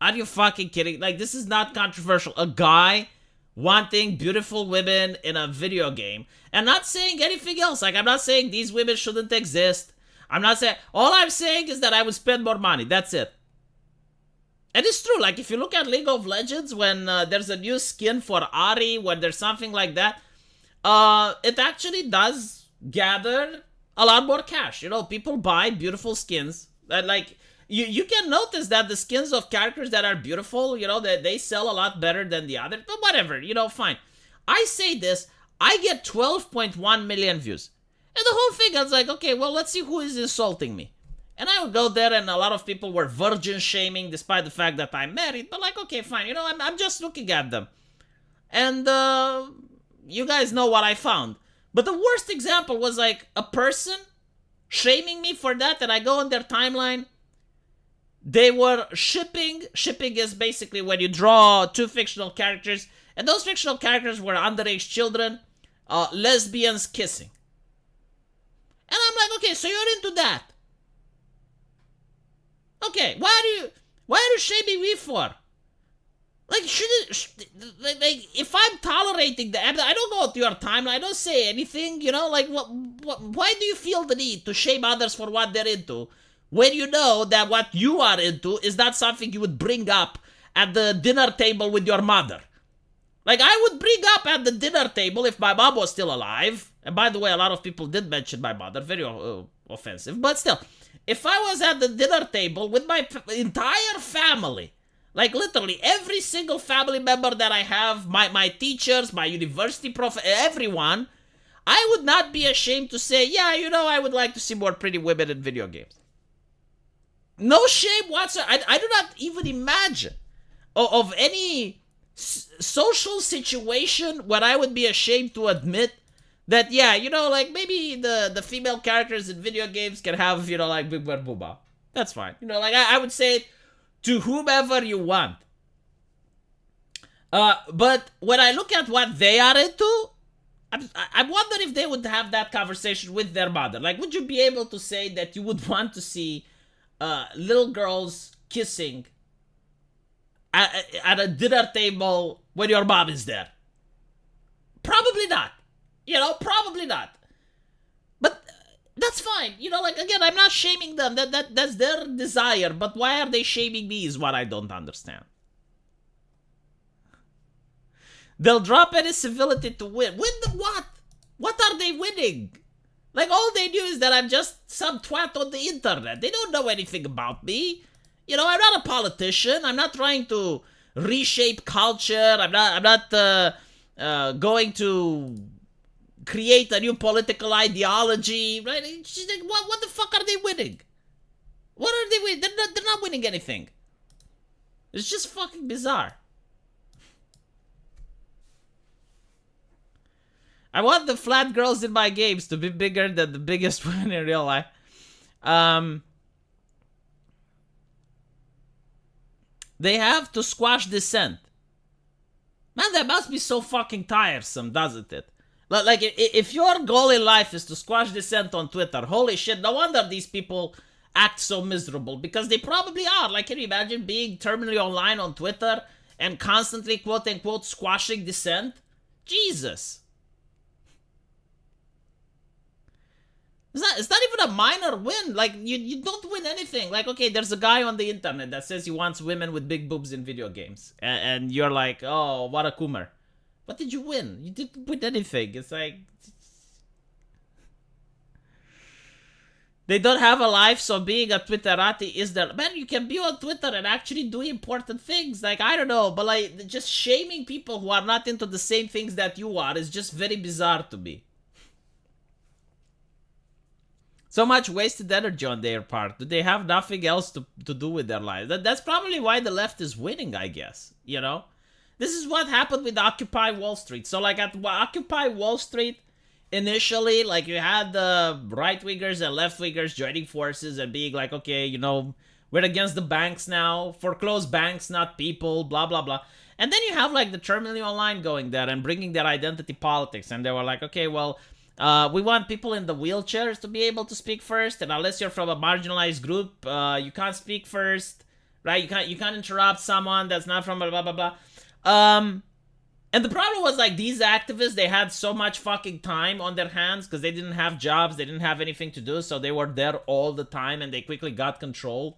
Are you fucking kidding? Like, this is not controversial. A guy wanting beautiful women in a video game and not saying anything else. Like, I'm not saying these women shouldn't exist. I'm not saying... All I'm saying is that I would spend more money. That's it. And it's true. Like, if you look at League of Legends, when there's a new skin for Ahri, when there's something like that, it actually does gather a lot more cash. You know, people buy beautiful skins. Like... You can notice that the skins of characters that are beautiful, you know, they sell a lot better than the other. But whatever, you know, fine. I say this, I get 12.1 million views. And the whole thing, I was like, okay, well, let's see who is insulting me. And I would go there and a lot of people were virgin shaming despite the fact that I'm married. But like, okay, fine, you know, I'm just looking at them. And you guys know what I found. But the worst example was like a person shaming me for that, and I go on their timeline. They were shipping. Shipping is basically when you draw two fictional characters, and those fictional characters were underage children, lesbians kissing. And I'm like, okay, so you're into that. Okay, why are you shaming me for? Like, if I'm tolerating that, I don't go to your timeline, I don't say anything, you know, like, why do you feel the need to shame others for what they're into? When you know that what you are into is not something you would bring up at the dinner table with your mother. Like, I would bring up at the dinner table if my mom was still alive. And by the way, a lot of people did mention my mother. Very offensive. But still, if I was at the dinner table with my entire family, like literally every single family member that I have, my teachers, my university everyone, I would not be ashamed to say, yeah, you know, I would like to see more pretty women in video games. No shame whatsoever. I do not even imagine of any social situation where I would be ashamed to admit that, yeah, you know, like maybe the female characters in video games can have, you know, like big bird booba. That's fine. You know, like I would say it to whomever you want. But when I look at what they are into, I wonder if they would have that conversation with their mother. Like, would you be able to say that you would want to see little girls kissing at a dinner table when your mom is there? Probably not. You know, probably not. But that's fine. You know, like, again, I'm not shaming them. That's their desire. But why are they shaming me is what I don't understand. They'll drop any civility to win. Win the what? What are they winning? Like, all they knew is that I'm just some twat on the internet. They don't know anything about me. You know, I'm not a politician. I'm not trying to reshape culture. I'm not going to create a new political ideology, right? She's like, what the fuck are they winning? What are they winning? They're not winning anything. It's just fucking bizarre. I want the flat girls in my games to be bigger than the biggest women in real life. They have to squash dissent. Man, that must be so fucking tiresome, doesn't it? Like, if your goal in life is to squash dissent on Twitter, holy shit, no wonder these people act so miserable, because they probably are. Like, can you imagine being terminally online on Twitter and constantly, quote-unquote, squashing dissent? Jesus. It's not even a minor win. Like, you don't win anything. Like, okay, there's a guy on the internet that says he wants women with big boobs in video games. And you're like, oh, what a coomer. What did you win? You didn't win anything. It's like... They don't have a life, so being a Twitterati is there. Man, you can be on Twitter and actually do important things. Like, I don't know, but like, just shaming people who are not into the same things that you are is just very bizarre to me. So much wasted energy on their part. Do they have nothing else to do with their lives? That's probably why the left is winning, I guess. You know? This is what happened with Occupy Wall Street. So, like, at Occupy Wall Street, initially, like, you had the right-wingers and left-wingers joining forces and being like, okay, you know, we're against the banks now. Foreclose banks, not people, blah, blah, blah. And then you have, like, the terminally online going there and bringing their identity politics. And they were like, okay, well... we want people in the wheelchairs to be able to speak first, and unless you're from a marginalized group, you can't speak first, right? You can't interrupt someone that's not from blah blah blah. And the problem was, like, these activists, they had so much fucking time on their hands because they didn't have jobs, they didn't have anything to do, so they were there all the time, and they quickly got control.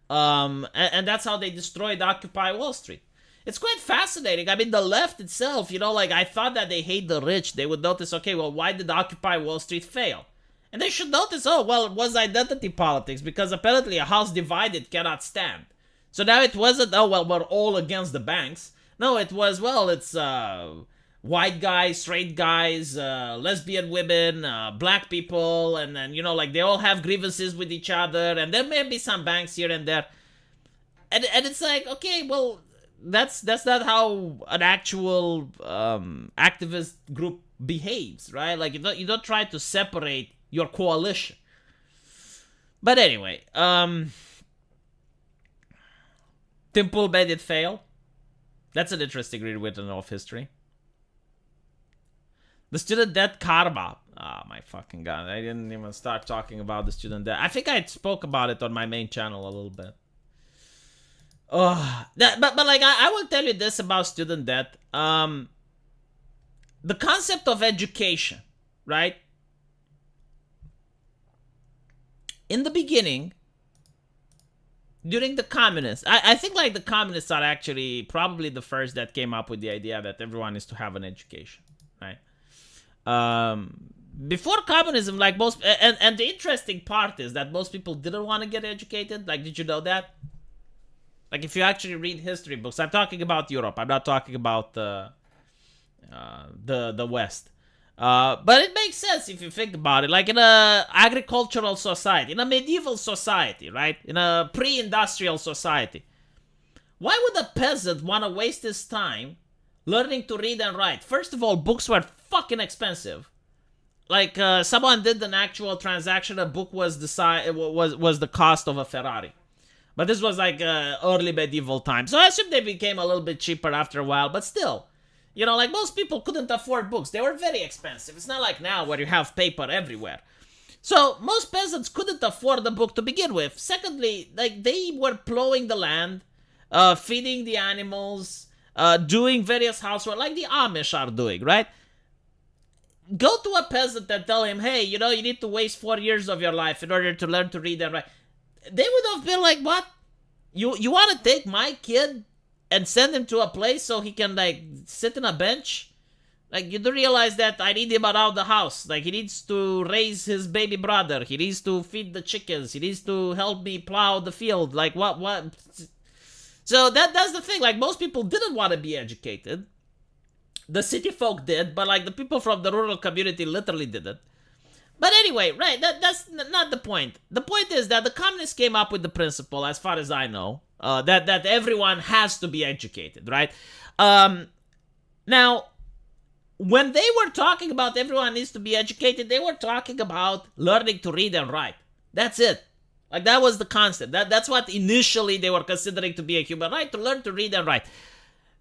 And that's how they destroyed Occupy Wall Street. It's quite fascinating. I mean, the left itself, you know, like, I thought that they hate the rich. They would notice, okay, well, why did Occupy Wall Street fail? And they should notice, oh, well, it was identity politics, because apparently a house divided cannot stand. So now it wasn't, oh, well, we're all against the banks. No, it was, well, it's white guys, straight guys, lesbian women, black people, and then, you know, like, they all have grievances with each other, and there may be some banks here and there. And it's like, okay, well... That's not how an actual activist group behaves, right? Like, you don't try to separate your coalition. But anyway, Tim Pool made it fail. That's an interesting rewritten of history. The student debt karma. Oh my fucking god! I didn't even start talking about the student debt. I think I spoke about it on my main channel a little bit. Oh, but like, I will tell you this about student debt. The concept of education, right? In the beginning, during the communists, I think, like, the communists are actually probably the first that came up with the idea that everyone is to have an education, right? Before communism, like, most, and the interesting part is that most people didn't want to get educated. Like, did you know that? Like, if you actually read history books, I'm talking about Europe. I'm not talking about the West. But it makes sense if you think about it. Like, in a agricultural society, in a medieval society, right? In a pre-industrial society, why would a peasant want to waste his time learning to read and write? First of all, books were fucking expensive. Like, someone did an actual transaction. A book was the cost of a Ferrari. But this was like early medieval times. So I assume they became a little bit cheaper after a while. But still, you know, like, most people couldn't afford books. They were very expensive. It's not like now where you have paper everywhere. So most peasants couldn't afford the book to begin with. Secondly, like, they were plowing the land, feeding the animals, doing various housework, like the Amish are doing, right? Go to a peasant and tell him, hey, you know, you need to waste 4 years of your life in order to learn to read and write. They would have been like, what? You want to take my kid and send him to a place so he can, like, sit in a bench? Like, you do realize that I need him around the house. Like, he needs to raise his baby brother. He needs to feed the chickens. He needs to help me plow the field. Like, what? So that's the thing. Like, most people didn't want to be educated. The city folk did, but, like, the people from the rural community literally didn't. But anyway, right, that's not the point. The point is that the communists came up with the principle, as far as I know, that everyone has to be educated, right? Now, when they were talking about everyone needs to be educated, they were talking about learning to read and write. That's it. Like, that was the concept. That's what initially they were considering to be a human right, to learn to read and write.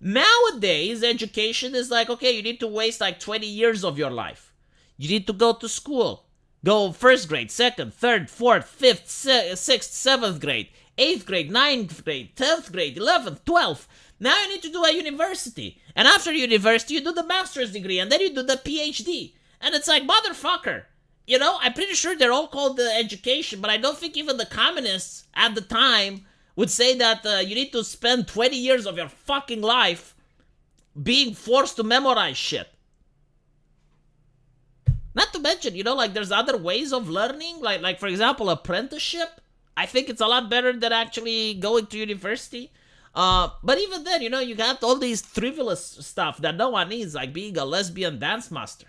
Nowadays, education is like, okay, you need to waste like 20 years of your life. You need to go to school. Go first grade, second, third, fourth, fifth, sixth, seventh grade, eighth grade, ninth grade, 10th grade, 11th, 12th. Now you need to do a university. And after university, you do the master's degree, and then you do the PhD. And it's like, motherfucker. You know, I'm pretty sure they're all called education, but I don't think even the communists at the time would say that you need to spend 20 years of your fucking life being forced to memorize shit. Not to mention, you know, like, there's other ways of learning, like for example, apprenticeship. I think it's a lot better than actually going to university. But even then, you know, you got all these frivolous stuff that no one needs, like being a lesbian dance master.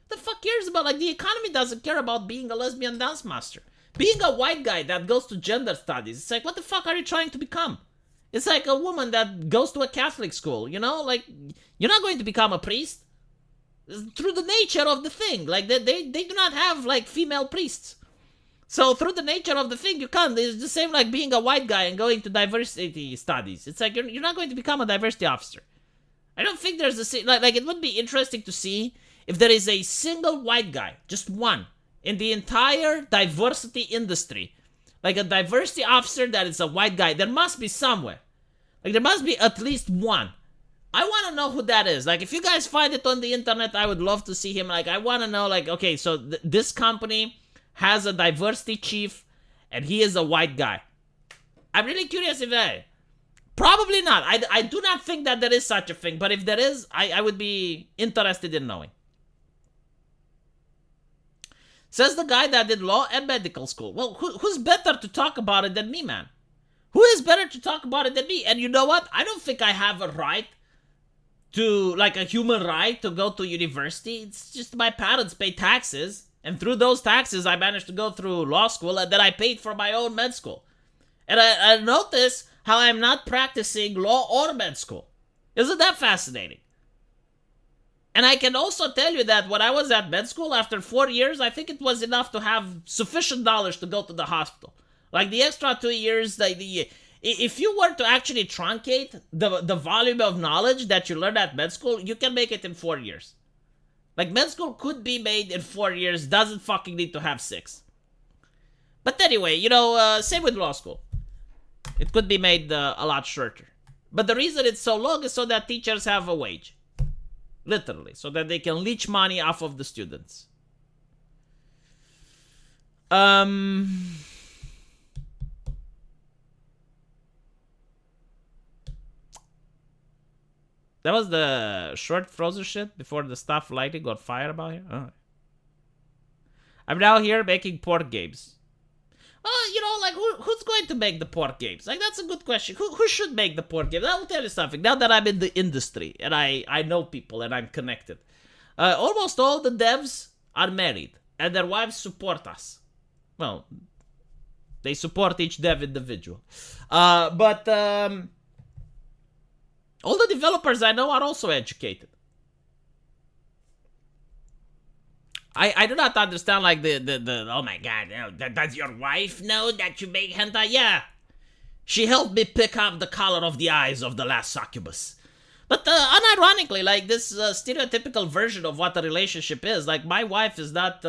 The fuck cares about, like, the economy doesn't care about being a lesbian dance master. Being a white guy that goes to gender studies, it's like, what the fuck are you trying to become? It's like a woman that goes to a Catholic school, you know? Like, you're not going to become a priest. Through the nature of the thing. Like, they do not have, like, female priests. So, through the nature of the thing, you can't. It's the same like being a white guy and going to diversity studies. It's like, you're not going to become a diversity officer. I don't think there's a... Like, it would be interesting to see if there is a single white guy, just one, in the entire diversity industry. Like, a diversity officer that is a white guy. There must be somewhere. Like, there must be at least one. I want to know who that is. Like, if you guys find it on the internet, I would love to see him. Like, I want to know, like, okay, so this company has a diversity chief, and he is a white guy. I'm really curious if that... Probably not. I do not think that there is such a thing, but if there is, I would be interested in knowing. Says the guy that did law and medical school. Well, who's better to talk about it than me, man? Who is better to talk about it than me? And you know what? I don't think I have a right to, like, a human right to go to university. It's just my parents pay taxes, and through those taxes, I managed to go through law school, and then I paid for my own med school. And I notice how I'm not practicing law or med school. Isn't that fascinating? And I can also tell you that when I was at med school, after 4 years, I think it was enough to have sufficient knowledge to go to the hospital. Like, the extra 2 years, if you were to actually truncate the volume of knowledge that you learned at med school, you can make it in 4 years. Like, med school could be made in 4 years, doesn't fucking need to have 6. But anyway, you know, same with law school. It could be made a lot shorter. But the reason it's so long is so that teachers have a wage. Literally. So that they can leech money off of the students. That was the short frozen shit before the stuff lighting got fired about here? Oh. I'm now here making port games. Well, you know, like, who's going to make the port games? Like, that's a good question. Who should make the port games? I will tell you something. Now that I'm in the industry, and I know people, and I'm connected, almost all the devs are married, and their wives support us. Well, they support each dev individual. But all the developers I know are also educated. I do not understand, like, the oh my god, does your wife know that you make hentai? Yeah. She helped me pick up the color of the eyes of the last succubus. But unironically, like, this stereotypical version of what a relationship is, like, my wife is not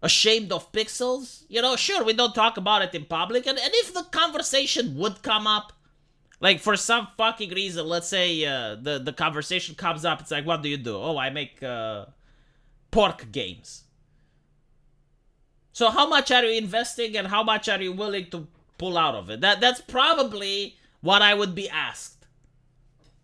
ashamed of pixels. You know, sure, we don't talk about it in public, and if the conversation would come up, like, for some fucking reason, let's say the conversation comes up, it's like, what do you do? Oh, I make pork games. So how much are you investing and how much are you willing to pull out of it? That's probably what I would be asked,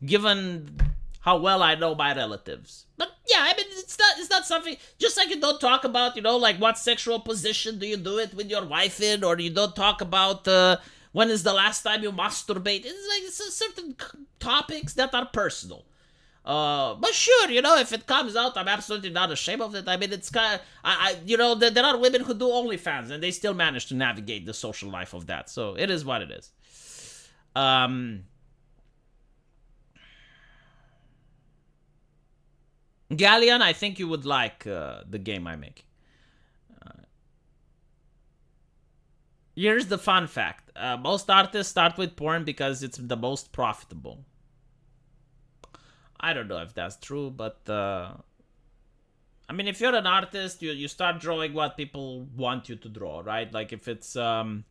given how well I know my relatives. But yeah, I mean, it's not something, just like you don't talk about, you know, like, what sexual position do you do it with your wife in, or you don't talk about when is the last time you masturbate. It's certain topics that are personal. But sure, you know, if it comes out, I'm absolutely not ashamed of it. I mean, it's kind of, you know, there are women who do OnlyFans, and they still manage to navigate the social life of that. So it is what it is. I, Galleon, I think you would like the game I make. Here's the fun fact. Most artists start with porn because it's the most profitable. I don't know if that's true, but I mean, if you're an artist, you start drawing what people want you to draw, right? Like if it's something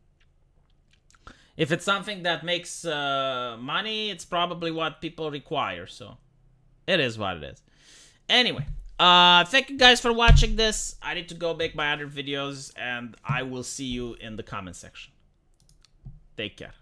that makes money, it's probably what people require. So it is what it is. Anyway, thank you guys for watching this. I need to go make my other videos, and I will see you in the comment section. Take care.